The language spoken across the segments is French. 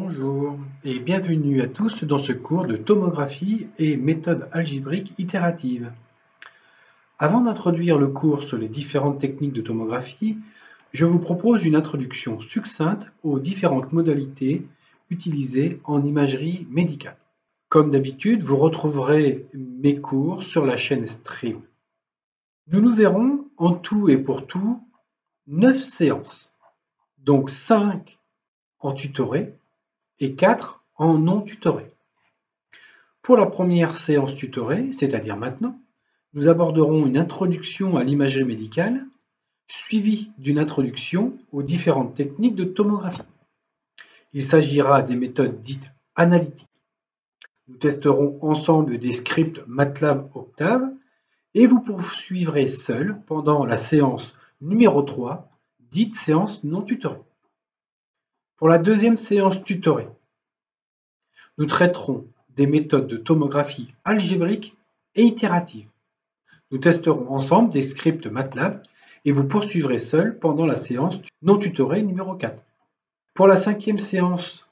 Bonjour et bienvenue à tous dans ce cours de tomographie et méthode algébrique itérative. Avant d'introduire le cours sur les différentes techniques de tomographie, je vous propose une introduction succincte aux différentes modalités utilisées en imagerie médicale. Comme d'habitude, vous retrouverez mes cours sur la chaîne Stream. Nous verrons en tout et pour tout 9 séances, donc 5 en tutoré et 4 en non tutoré. Pour la première séance tutorée, c'est-à-dire maintenant, nous aborderons une introduction à l'imagerie médicale, suivie d'une introduction aux différentes techniques de tomographie. Il s'agira des méthodes dites analytiques. Nous testerons ensemble des scripts MATLAB Octave et vous poursuivrez seul pendant la séance numéro 3, dite séance non tutorée. Pour la deuxième séance tutorée, nous traiterons des méthodes de tomographie algébrique et itérative. Nous testerons ensemble des scripts MATLAB et vous poursuivrez seul pendant la séance non tutorée numéro 4. Pour la cinquième séance,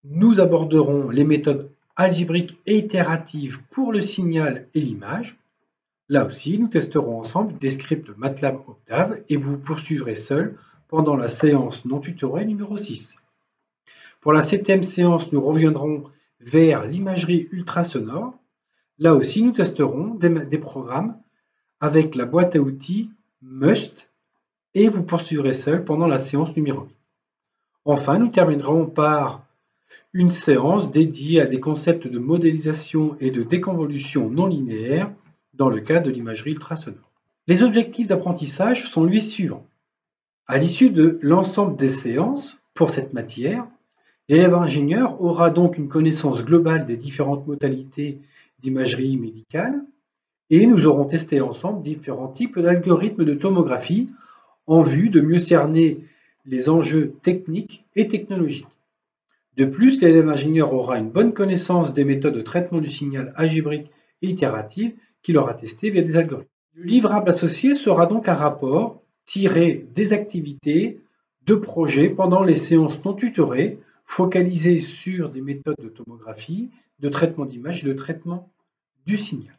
nous aborderons les méthodes algébriques et itératives pour le signal et l'image. Là aussi, nous testerons ensemble des scripts MATLAB Octave et vous poursuivrez seul pendant la séance non tutorée numéro 6. Pour la septième séance, nous reviendrons vers l'imagerie ultrasonore. Là aussi, nous testerons des programmes avec la boîte à outils MUST et vous poursuivrez seul pendant la séance numéro 8. Enfin, nous terminerons par une séance dédiée à des concepts de modélisation et de déconvolution non linéaire dans le cadre de l'imagerie ultrasonore. Les objectifs d'apprentissage sont les suivants. À l'issue de l'ensemble des séances pour cette matière, l'élève ingénieur aura donc une connaissance globale des différentes modalités d'imagerie médicale et nous aurons testé ensemble différents types d'algorithmes de tomographie en vue de mieux cerner les enjeux techniques et technologiques. De plus, l'élève ingénieur aura une bonne connaissance des méthodes de traitement du signal algébrique et itérative qu'il aura testé via des algorithmes. Le livrable associé sera donc un rapport tiré des activités de projet pendant les séances non tutorées, focalisées sur des méthodes de tomographie, de traitement d'image et de traitement du signal.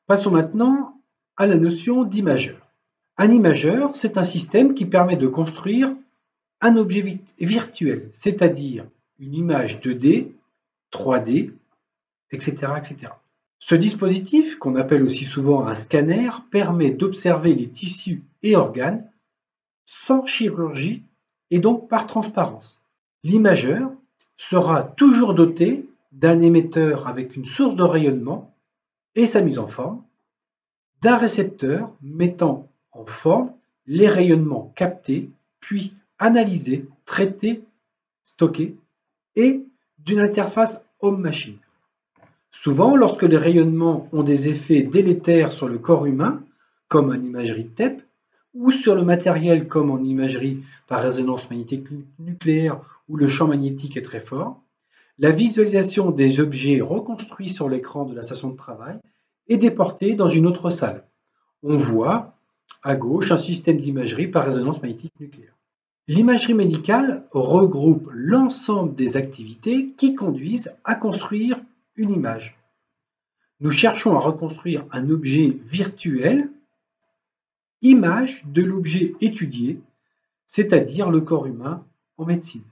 Passons maintenant à la notion d'imageur. Un imageur, c'est un système qui permet de construire un objet virtuel, c'est-à-dire une image 2D, 3D, etc., etc. Ce dispositif, qu'on appelle aussi souvent un scanner, permet d'observer les tissus et organes sans chirurgie et donc par transparence. L'imageur sera toujours doté d'un émetteur avec une source de rayonnement et sa mise en forme, d'un récepteur mettant en forme les rayonnements captés, puis analysés, traités, stockés, et d'une interface homme-machine. Souvent, lorsque les rayonnements ont des effets délétères sur le corps humain, comme en imagerie TEP, ou sur le matériel comme en imagerie par résonance magnétique nucléaire où le champ magnétique est très fort, la visualisation des objets reconstruits sur l'écran de la station de travail est déportée dans une autre salle. On voit à gauche un système d'imagerie par résonance magnétique nucléaire. L'imagerie médicale regroupe l'ensemble des activités qui conduisent à construire une image. Nous cherchons à reconstruire un objet virtuel, image de l'objet étudié, c'est-à-dire le corps humain en médecine.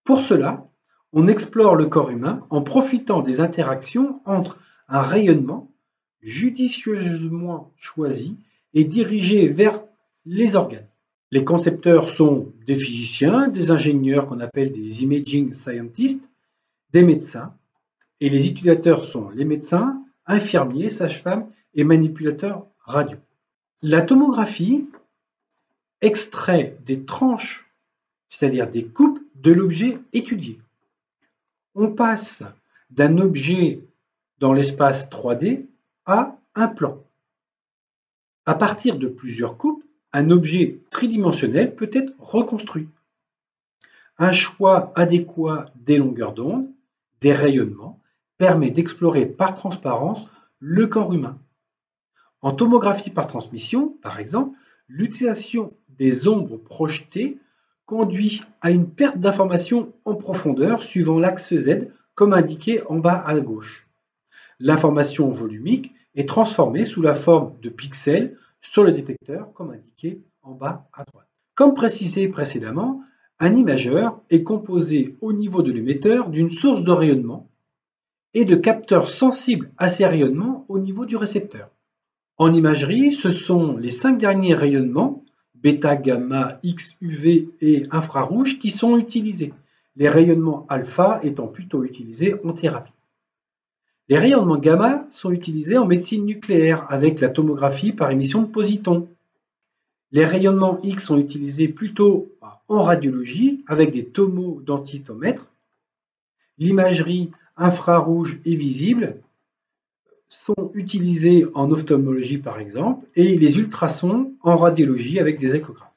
Pour cela, on explore le corps humain en profitant des interactions entre un rayonnement judicieusement choisi et dirigé vers les organes. Les concepteurs sont des physiciens, des ingénieurs qu'on appelle des imaging scientists, des médecins, et les utilisateurs sont les médecins, infirmiers, sages-femmes et manipulateurs radio. La tomographie extrait des tranches, c'est-à-dire des coupes de l'objet étudié. On passe d'un objet dans l'espace 3D à un plan. À partir de plusieurs coupes, un objet tridimensionnel peut être reconstruit. Un choix adéquat des longueurs d'onde, des rayonnements, permet d'explorer par transparence le corps humain. En tomographie par transmission, par exemple, l'utilisation des ombres projetées conduit à une perte d'information en profondeur suivant l'axe Z comme indiqué en bas à gauche. L'information volumique est transformée sous la forme de pixels sur le détecteur comme indiqué en bas à droite. Comme précisé précédemment, un imageur est composé au niveau de l'émetteur d'une source de rayonnement et de capteurs sensibles à ces rayonnements au niveau du récepteur. En imagerie, ce sont les 5 derniers rayonnements, bêta, gamma, X, UV et infrarouge, qui sont utilisés, les rayonnements alpha étant plutôt utilisés en thérapie. Les rayonnements gamma sont utilisés en médecine nucléaire avec la tomographie par émission de positons. Les rayonnements X sont utilisés plutôt en radiologie avec des tomodensitométres. L'imagerie infrarouge et visible sont utilisés en ophtalmologie par exemple, et les ultrasons en radiologie avec des échographes.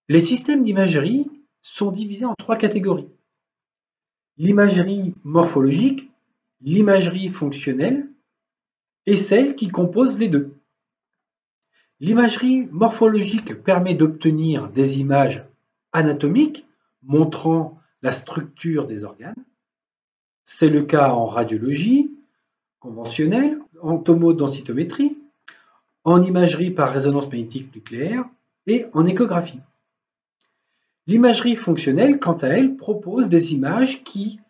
Les systèmes d'imagerie sont divisés en 3 catégories. L'imagerie morphologique, l'imagerie fonctionnelle et celle qui compose les deux. L'imagerie morphologique permet d'obtenir des images anatomiques montrant la structure des organes. C'est le cas en radiologie conventionnelle, en tomodensitométrie, en imagerie par résonance magnétique nucléaire et en échographie. L'imagerie fonctionnelle, quant à elle, propose des images qui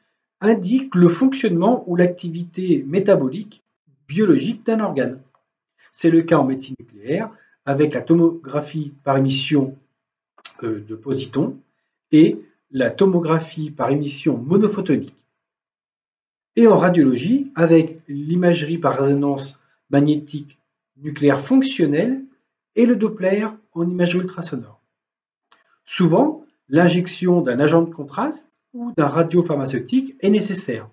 indiquent le fonctionnement ou l'activité métabolique biologique d'un organe. C'est le cas en médecine nucléaire avec la tomographie par émission de positons et la tomographie par émission monophotonique. Et en radiologie avec l'imagerie par résonance magnétique nucléaire fonctionnelle et le Doppler en imagerie ultrasonore. Souvent, l'injection d'un agent de contraste ou d'un radiopharmaceutique est nécessaire.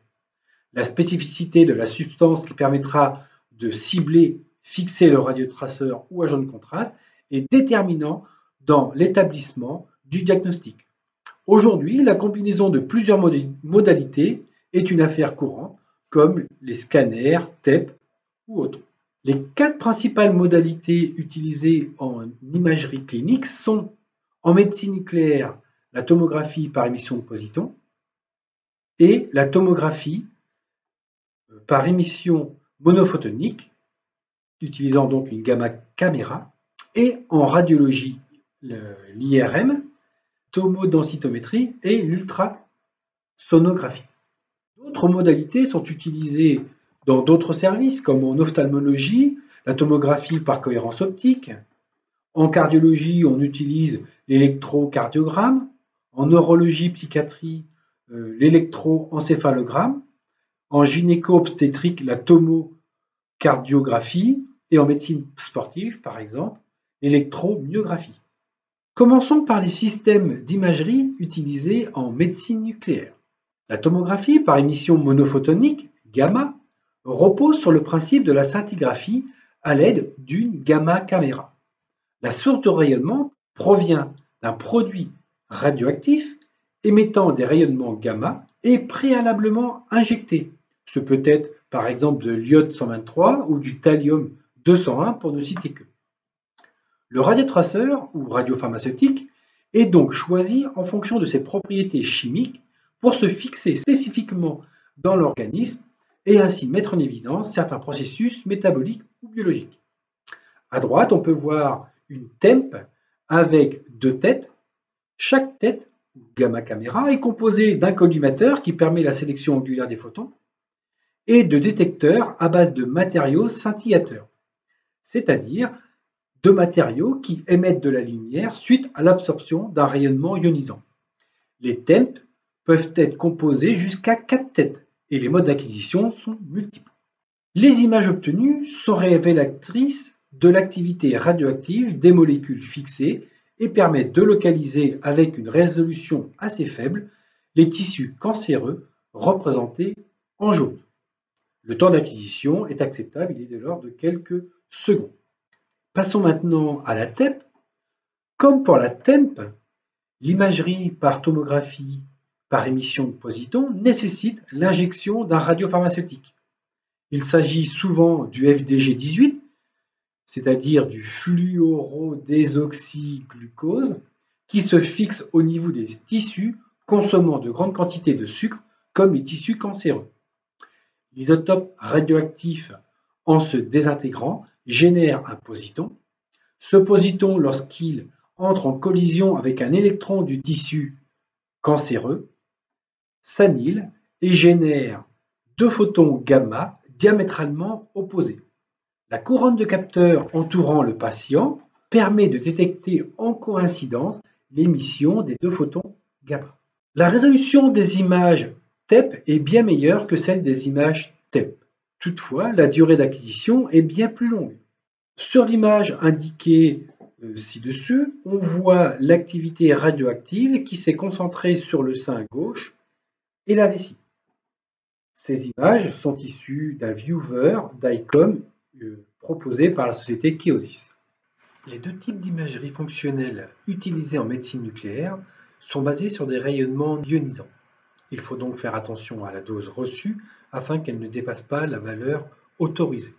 La spécificité de la substance qui permettra de cibler, fixer le radiotraceur ou agent de contraste est déterminant dans l'établissement du diagnostic. Aujourd'hui, la combinaison de plusieurs modalités est une affaire courante, comme les scanners, TEP ou autres. Les 4 principales modalités utilisées en imagerie clinique sont en médecine nucléaire, la tomographie par émission de positons et la tomographie par émission monophotonique, utilisant donc une gamma caméra, et en radiologie, l'IRM, tomodensitométrie et l'ultrasonographie. D'autres modalités sont utilisées dans d'autres services, comme en ophtalmologie, la tomographie par cohérence optique. En cardiologie, on utilise l'électrocardiogramme. En neurologie, psychiatrie, l'électroencéphalogramme. En gynéco-obstétrique, la tomocardiographie. Et en médecine sportive, par exemple, l'électromyographie. Commençons par les systèmes d'imagerie utilisés en médecine nucléaire. La tomographie par émission monophotonique, gamma, repose sur le principe de la scintigraphie à l'aide d'une gamma caméra. La source de rayonnement provient d'un produit radioactif émettant des rayonnements gamma et préalablement injecté. Ce peut être par exemple de l'iode 123 ou du thallium 201 pour ne citer que. Le radiotraceur ou radiopharmaceutique est donc choisi en fonction de ses propriétés chimiques pour se fixer spécifiquement dans l'organisme et ainsi mettre en évidence certains processus métaboliques ou biologiques. À droite, on peut voir une TEMP avec 2 têtes. Chaque tête, gamma caméra, est composée d'un collimateur qui permet la sélection angulaire des photons et de détecteurs à base de matériaux scintillateurs, c'est-à-dire de matériaux qui émettent de la lumière suite à l'absorption d'un rayonnement ionisant. Les TEMP peuvent être composés jusqu'à 4 têtes et les modes d'acquisition sont multiples. Les images obtenues sont révélatrices de l'activité radioactive des molécules fixées et permettent de localiser avec une résolution assez faible les tissus cancéreux représentés en jaune. Le temps d'acquisition est acceptable, il est de l'ordre de quelques secondes. Passons maintenant à la TEP. Comme pour la TEMP, l'imagerie par tomographie par émission de positons nécessite l'injection d'un radiopharmaceutique. Il s'agit souvent du FDG18, c'est-à-dire du fluorodésoxyglucose, qui se fixe au niveau des tissus consommant de grandes quantités de sucre, comme les tissus cancéreux. L'isotope radioactif, en se désintégrant, génère un positon. Ce positon, lorsqu'il entre en collision avec un électron du tissu cancéreux, s'annihile et génère deux photons gamma diamétralement opposés. La couronne de capteurs entourant le patient permet de détecter en coïncidence l'émission des deux photons gamma. La résolution des images TEP est bien meilleure que celle des images TEP. Toutefois, la durée d'acquisition est bien plus longue. Sur l'image indiquée ci-dessus, on voit l'activité radioactive qui s'est concentrée sur le sein gauche et la vessie. Ces images sont issues d'un viewer d'ICOM proposé par la société Keosis. Les deux types d'imagerie fonctionnelle utilisés en médecine nucléaire sont basés sur des rayonnements ionisants. Il faut donc faire attention à la dose reçue afin qu'elle ne dépasse pas la valeur autorisée.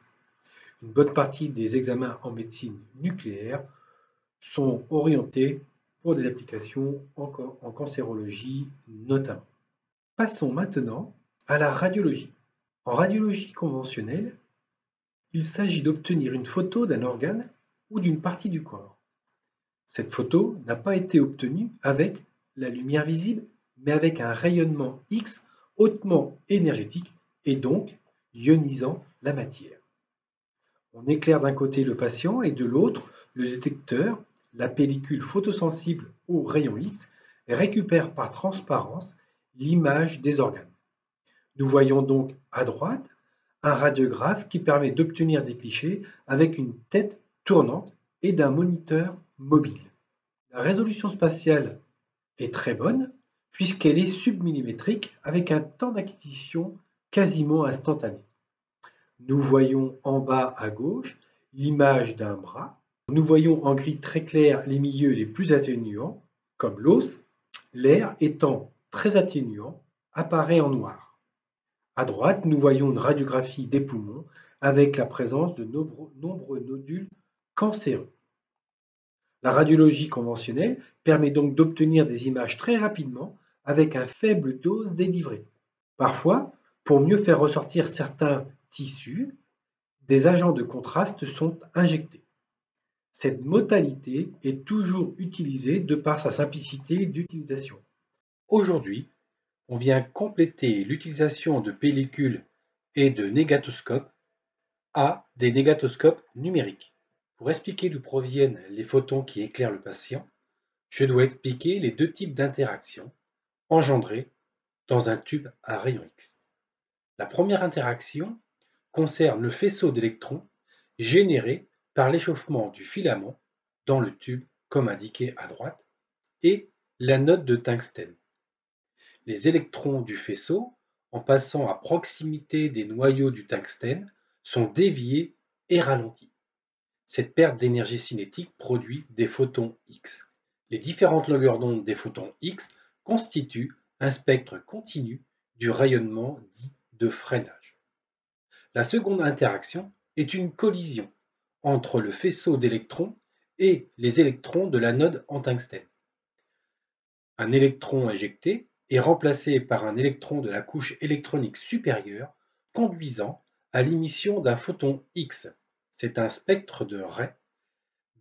Une bonne partie des examens en médecine nucléaire sont orientés pour des applications en cancérologie notamment. Passons maintenant à la radiologie. En radiologie conventionnelle, il s'agit d'obtenir une photo d'un organe ou d'une partie du corps. Cette photo n'a pas été obtenue avec la lumière visible, mais avec un rayonnement X hautement énergétique et donc ionisant la matière. On éclaire d'un côté le patient et de l'autre le détecteur, la pellicule photosensible aux rayons X, récupère par transparence l'image des organes. Nous voyons donc à droite un radiographe qui permet d'obtenir des clichés avec une tête tournante et d'un moniteur mobile. La résolution spatiale est très bonne puisqu'elle est submillimétrique avec un temps d'acquisition quasiment instantané. Nous voyons en bas à gauche l'image d'un bras. Nous voyons en gris très clair les milieux les plus atténuants, comme l'os, l'air étant très atténuant, apparaît en noir. À droite, nous voyons une radiographie des poumons avec la présence de nombreux nodules cancéreux. La radiologie conventionnelle permet donc d'obtenir des images très rapidement avec une faible dose délivrée. Parfois, pour mieux faire ressortir certains tissus, des agents de contraste sont injectés. Cette modalité est toujours utilisée de par sa simplicité d'utilisation. Aujourd'hui, on vient compléter l'utilisation de pellicules et de négatoscopes à des négatoscopes numériques. Pour expliquer d'où proviennent les photons qui éclairent le patient, je dois expliquer les deux types d'interactions engendrées dans un tube à rayon X. La première interaction concerne le faisceau d'électrons généré par l'échauffement du filament dans le tube, comme indiqué à droite, et l'anode de tungstène. Les électrons du faisceau, en passant à proximité des noyaux du tungstène, sont déviés et ralentis. Cette perte d'énergie cinétique produit des photons X. Les différentes longueurs d'onde des photons X constituent un spectre continu du rayonnement dit de freinage. La seconde interaction est une collision entre le faisceau d'électrons et les électrons de l'anode en tungstène. Un électron éjecté est remplacé par un électron de la couche électronique supérieure, conduisant à l'émission d'un photon X. C'est un spectre de ray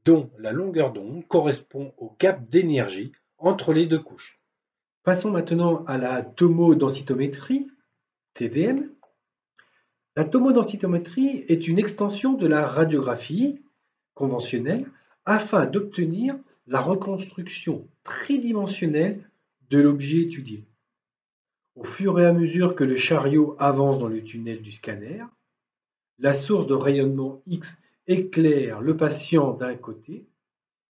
dont la longueur d'onde correspond au gap d'énergie entre les deux couches. Passons maintenant à la tomodensitométrie, TDM. La tomodensitométrie est une extension de la radiographie conventionnelle afin d'obtenir la reconstruction tridimensionnelle de l'objet étudié. Au fur et à mesure que le chariot avance dans le tunnel du scanner, la source de rayonnement X éclaire le patient d'un côté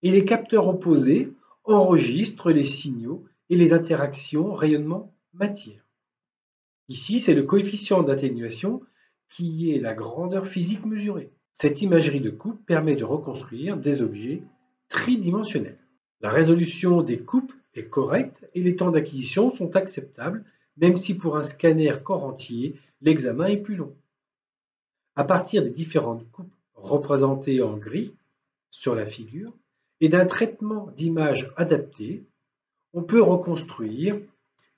et les capteurs opposés enregistrent les signaux et les interactions rayonnement-matière. Ici, c'est le coefficient d'atténuation qui est la grandeur physique mesurée. Cette imagerie de coupe permet de reconstruire des objets tridimensionnels. La résolution des coupes est correcte et les temps d'acquisition sont acceptables, même si pour un scanner corps entier, l'examen est plus long. À partir des différentes coupes représentées en gris sur la figure, et d'un traitement d'image adapté, on peut reconstruire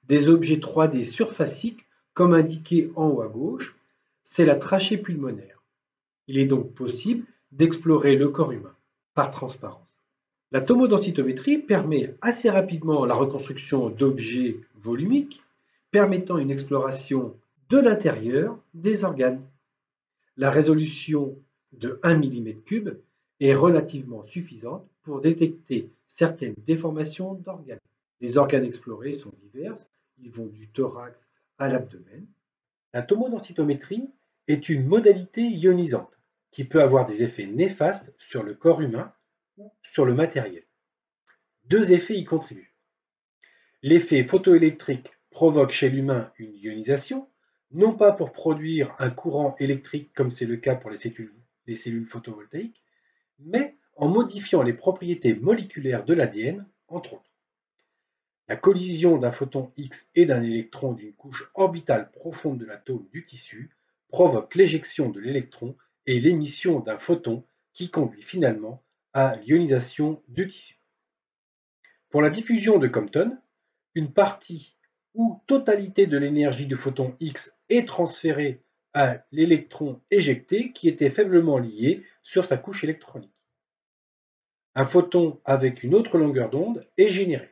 des objets 3D surfaciques comme indiqué en haut à gauche, c'est la trachée pulmonaire. Il est donc possible d'explorer le corps humain par transparence. La tomodensitométrie permet assez rapidement la reconstruction d'objets volumiques, permettant une exploration de l'intérieur des organes. La résolution de 1 mm3 est relativement suffisante pour détecter certaines déformations d'organes. Les organes explorés sont divers, ils vont du thorax à l'abdomen. La tomodensitométrie est une modalité ionisante qui peut avoir des effets néfastes sur le corps humain ou sur le matériel. Deux effets y contribuent. L'effet photoélectrique provoque chez l'humain une ionisation, non pas pour produire un courant électrique comme c'est le cas pour les cellules photovoltaïques, mais en modifiant les propriétés moléculaires de l'ADN, entre autres. La collision d'un photon X et d'un électron d'une couche orbitale profonde de l'atome du tissu provoque l'éjection de l'électron et l'émission d'un photon qui conduit finalement à l'ionisation du tissu. Pour la diffusion de Compton, une partie ou totalité de l'énergie du photon X est transférée à l'électron éjecté qui était faiblement lié sur sa couche électronique. Un photon avec une autre longueur d'onde est généré.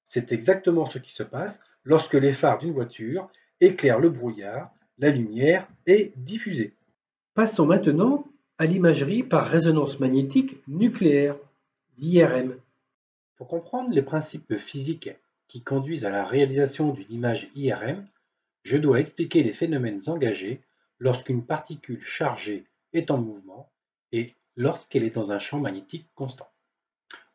C'est exactement ce qui se passe lorsque les phares d'une voiture éclairent le brouillard, la lumière est diffusée. Passons maintenant à l'imagerie par résonance magnétique nucléaire, l'IRM. Pour comprendre les principes physiques qui conduisent à la réalisation d'une image IRM, je dois expliquer les phénomènes engagés lorsqu'une particule chargée est en mouvement et lorsqu'elle est dans un champ magnétique constant.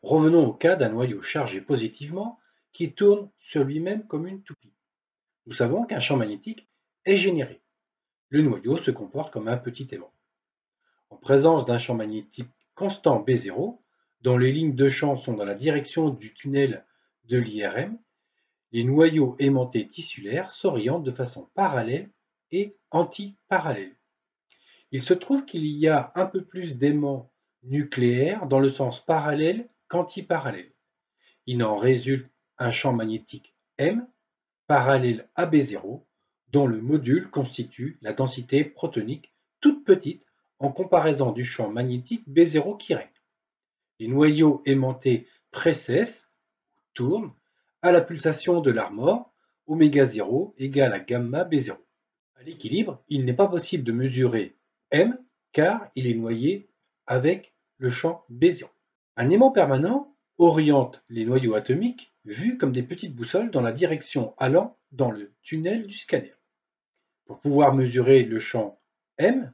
Revenons au cas d'un noyau chargé positivement qui tourne sur lui-même comme une toupie. Nous savons qu'un champ magnétique est généré. Le noyau se comporte comme un petit aimant. En présence d'un champ magnétique constant B0, dont les lignes de champ sont dans la direction du tunnel de l'IRM, les noyaux aimantés tissulaires s'orientent de façon parallèle et antiparallèle. Il se trouve qu'il y a un peu plus d'aimants nucléaires dans le sens parallèle qu'antiparallèle. Il en résulte un champ magnétique M parallèle à B0, dont le module constitue la densité protonique toute petite en comparaison du champ magnétique B0 qui règne. Les noyaux aimantés précessent, tournent, à la pulsation de l'armor, ω0 égale à gamma B0. À l'équilibre, il n'est pas possible de mesurer M car il est noyé avec le champ B0. Un aimant permanent oriente les noyaux atomiques vus comme des petites boussoles dans la direction allant dans le tunnel du scanner. Pour pouvoir mesurer le champ M,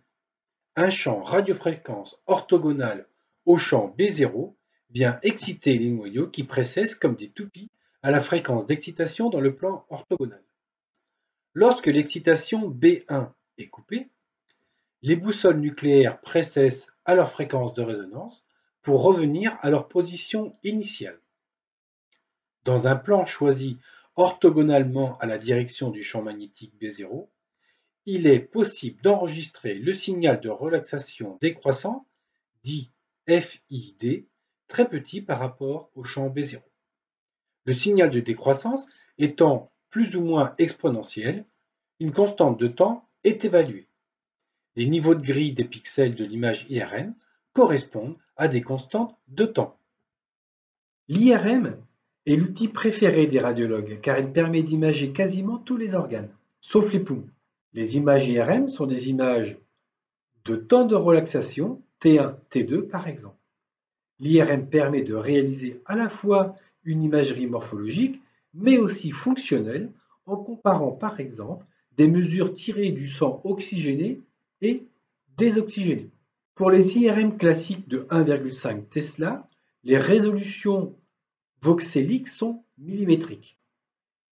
un champ radiofréquence orthogonal au champ B0 vient exciter les noyaux qui précessent comme des toupies à la fréquence d'excitation dans le plan orthogonal. Lorsque l'excitation B1 est coupée, les boussoles nucléaires précessent à leur fréquence de résonance pour revenir à leur position initiale. Dans un plan choisi orthogonalement à la direction du champ magnétique B0, il est possible d'enregistrer le signal de relaxation décroissant, dit FID, très petit par rapport au champ B0. Le signal de décroissance étant plus ou moins exponentiel, une constante de temps est évaluée. Les niveaux de grille des pixels de l'image IRM correspondent à des constantes de temps. L'IRM est l'outil préféré des radiologues car il permet d'imager quasiment tous les organes, sauf les poumons. Les images IRM sont des images de temps de relaxation, T1, T2 par exemple. L'IRM permet de réaliser à la fois une imagerie morphologique, mais aussi fonctionnelle, en comparant par exemple des mesures tirées du sang oxygéné et désoxygéné. Pour les IRM classiques de 1,5 Tesla, les résolutions voxéliques sont millimétriques.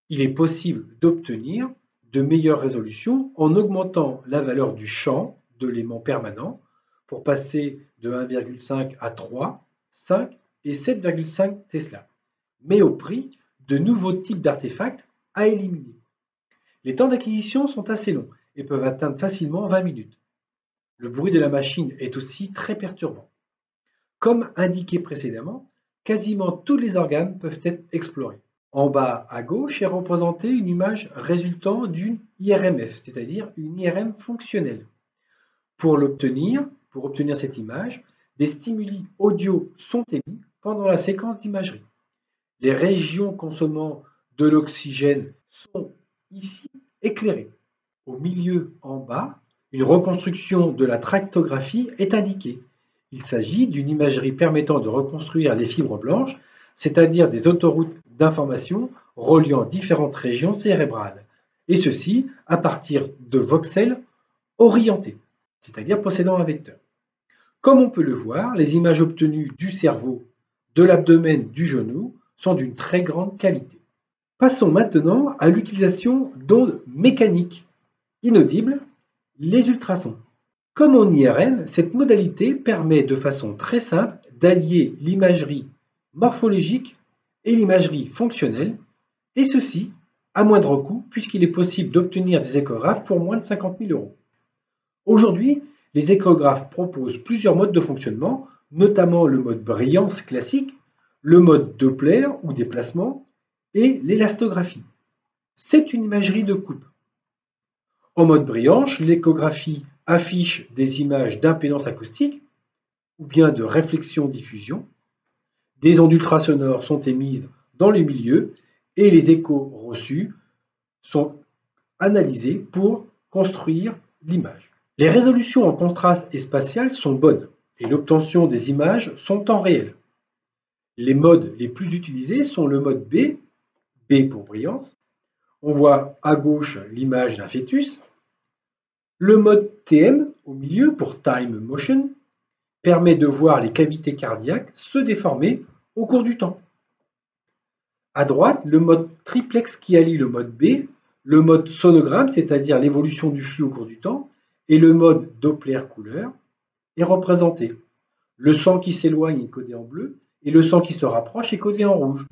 Il est possible d'obtenir de meilleures résolutions en augmentant la valeur du champ de l'aimant permanent pour passer de 1,5 à 3, 5 et 7,5 Tesla, mais au prix de nouveaux types d'artefacts à éliminer. Les temps d'acquisition sont assez longs et peuvent atteindre facilement 20 minutes. Le bruit de la machine est aussi très perturbant. Comme indiqué précédemment, quasiment tous les organes peuvent être explorés. En bas à gauche est représentée une image résultant d'une IRMF, c'est-à-dire une IRM fonctionnelle. Pour obtenir cette image, des stimuli audio sont émis pendant la séquence d'imagerie. Les régions consommant de l'oxygène sont ici éclairées. Au milieu, en bas, une reconstruction de la tractographie est indiquée. Il s'agit d'une imagerie permettant de reconstruire les fibres blanches, c'est-à-dire des autoroutes d'information reliant différentes régions cérébrales, et ceci à partir de voxels orientés, c'est-à-dire possédant un vecteur. Comme on peut le voir, les images obtenues du cerveau, de l'abdomen, du genou sont d'une très grande qualité. Passons maintenant à l'utilisation d'ondes mécaniques inaudibles, les ultrasons. Comme en IRM, cette modalité permet de façon très simple d'allier l'imagerie morphologique et l'imagerie fonctionnelle, et ceci à moindre coût puisqu'il est possible d'obtenir des échographes pour moins de 50 000 €. Aujourd'hui, les échographes proposent plusieurs modes de fonctionnement, notamment le mode brillance classique, le mode Doppler ou déplacement et l'élastographie. C'est une imagerie de coupe. En mode brillance, l'échographie affiche des images d'impédance acoustique ou bien de réflexion-diffusion. Des ondes ultrasonores sont émises dans le milieu et les échos reçus sont analysés pour construire l'image. Les résolutions en contraste et spatial sont bonnes et l'obtention des images sont temps réel. Les modes les plus utilisés sont le mode B, B pour brillance. On voit à gauche l'image d'un fœtus. Le mode TM au milieu pour Time Motion permet de voir les cavités cardiaques se déformer au cours du temps. À droite, le mode triplex qui allie le mode B, le mode sonogramme, c'est-à-dire l'évolution du flux au cours du temps, et le mode Doppler couleur est représenté. Le sang qui s'éloigne est codé en bleu et le sang qui se rapproche est codé en rouge.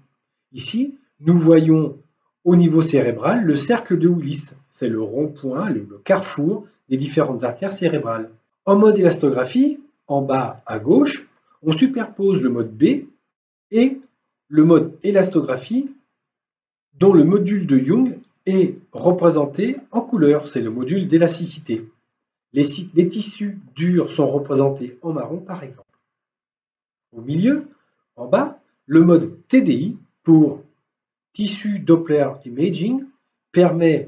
Ici, nous voyons au niveau cérébral le cercle de Willis. C'est le rond-point, le carrefour des différentes artères cérébrales. En mode élastographie, en bas à gauche, on superpose le mode B et le mode élastographie dont le module de Young est représenté en couleur. C'est le module d'élasticité. Les tissus durs sont représentés en marron par exemple. Au milieu, en bas, le mode TDI pour Tissue Doppler Imaging permet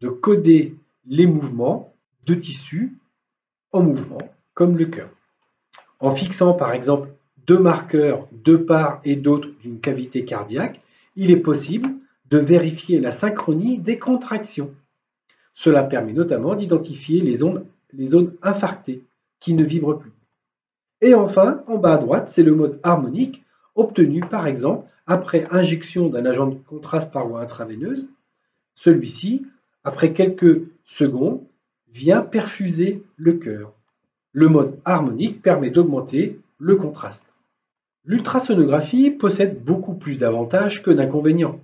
de coder les mouvements de tissus en mouvement, comme le cœur. En fixant par exemple deux marqueurs de part et d'autre d'une cavité cardiaque, il est possible de vérifier la synchronie des contractions. Cela permet notamment d'identifier les zones infarctées qui ne vibrent plus. Et enfin, en bas à droite, c'est le mode harmonique obtenu par exemple après injection d'un agent de contraste par voie intraveineuse. Celui-ci, après quelques secondes, vient perfuser le cœur. Le mode harmonique permet d'augmenter le contraste. L'ultrasonographie possède beaucoup plus d'avantages que d'inconvénients.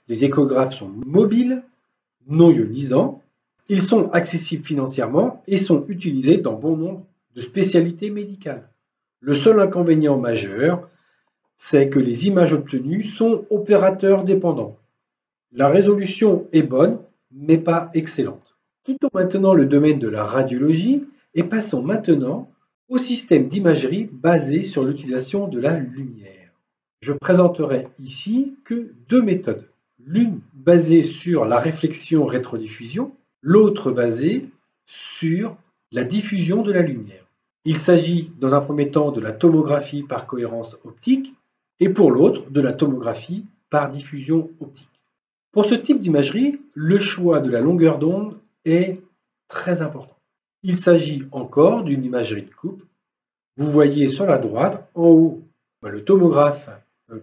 Les échographes sont mobiles, non ionisants, ils sont accessibles financièrement et sont utilisés dans bon nombre de spécialités médicales. Le seul inconvénient majeur, c'est que les images obtenues sont opérateurs dépendants. La résolution est bonne, mais pas excellente. Quittons maintenant le domaine de la radiologie et passons maintenant au système d'imagerie basé sur l'utilisation de la lumière. Je présenterai ici que deux méthodes, l'une basée sur la réflexion rétrodiffusion, l'autre basée sur la diffusion de la lumière. Il s'agit dans un premier temps de la tomographie par cohérence optique et pour l'autre de la tomographie par diffusion optique. Pour ce type d'imagerie, le choix de la longueur d'onde est très important. Il s'agit encore d'une imagerie de coupe. Vous voyez sur la droite, en haut, le tomographe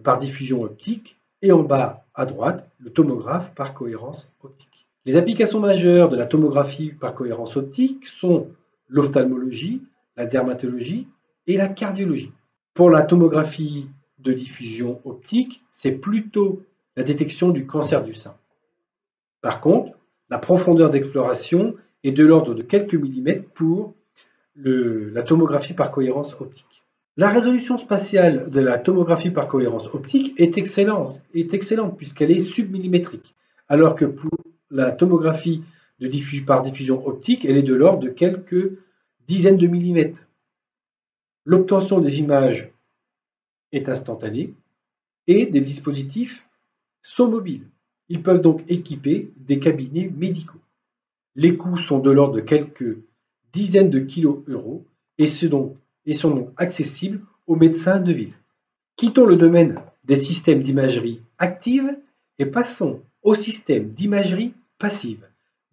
par diffusion optique et en bas à droite, le tomographe par cohérence optique. Les applications majeures de la tomographie par cohérence optique sont l'ophtalmologie, la dermatologie et la cardiologie. Pour la tomographie de diffusion optique, c'est plutôt la détection du cancer du sein. Par contre, la profondeur d'exploration est de l'ordre de quelques millimètres pour la tomographie par cohérence optique. La résolution spatiale de la tomographie par cohérence optique est excellente puisqu'elle est submillimétrique, alors que pour la tomographie par diffusion optique, elle est de l'ordre de quelques dizaines de millimètres. L'obtention des images est instantanée et des dispositifs sont mobiles. Ils peuvent donc équiper des cabinets médicaux. Les coûts sont de l'ordre de quelques dizaines de kilo-euros et sont donc accessibles aux médecins de ville. Quittons le domaine des systèmes d'imagerie active et passons au système d'imagerie passive,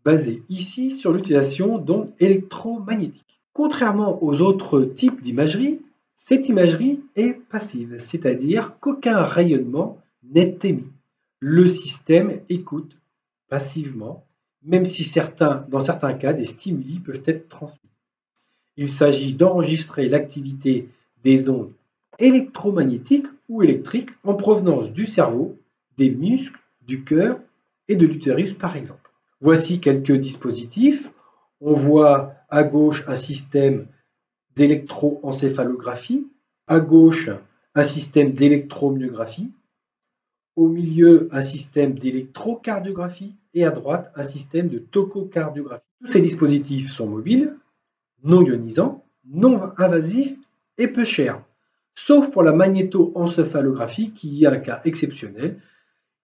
basé ici sur l'utilisation d'ondes électromagnétiques. Contrairement aux autres types d'imagerie, cette imagerie est passive, c'est-à-dire qu'aucun rayonnement n'est émis. Le système écoute passivement, même si dans certains cas, des stimuli peuvent être transmis. Il s'agit d'enregistrer l'activité des ondes électromagnétiques ou électriques en provenance du cerveau, des muscles, du cœur et de l'utérus par exemple. Voici quelques dispositifs. On voit à gauche un système d'électroencéphalographie, à gauche un système d'électromyographie, au milieu un système d'électrocardiographie et à droite un système de tachocardiographie. Tous ces dispositifs sont mobiles, non ionisants, non invasifs et peu chers, sauf pour la magnétoencéphalographie qui est un cas exceptionnel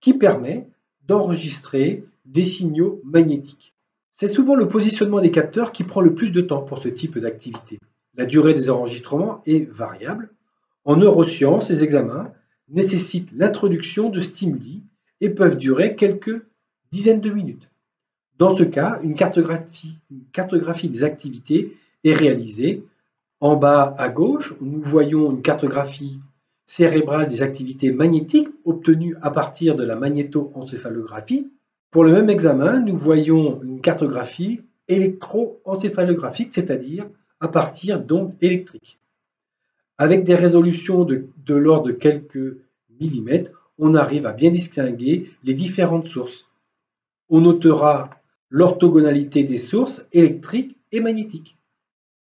qui permet d'enregistrer des signaux magnétiques. C'est souvent le positionnement des capteurs qui prend le plus de temps pour ce type d'activité. La durée des enregistrements est variable. En neurosciences, ces examens nécessitent l'introduction de stimuli et peuvent durer quelques dizaines de minutes. Dans ce cas, une cartographie des activités est réalisée. En bas à gauche, nous voyons une cartographie cérébrale des activités magnétiques obtenues à partir de la magnétoencéphalographie. Pour le même examen, nous voyons une cartographie électroencéphalographique, c'est-à-dire à partir d'ondes électriques. Avec des résolutions de l'ordre de quelques millimètres, on arrive à bien distinguer les différentes sources. On notera l'orthogonalité des sources électriques et magnétiques.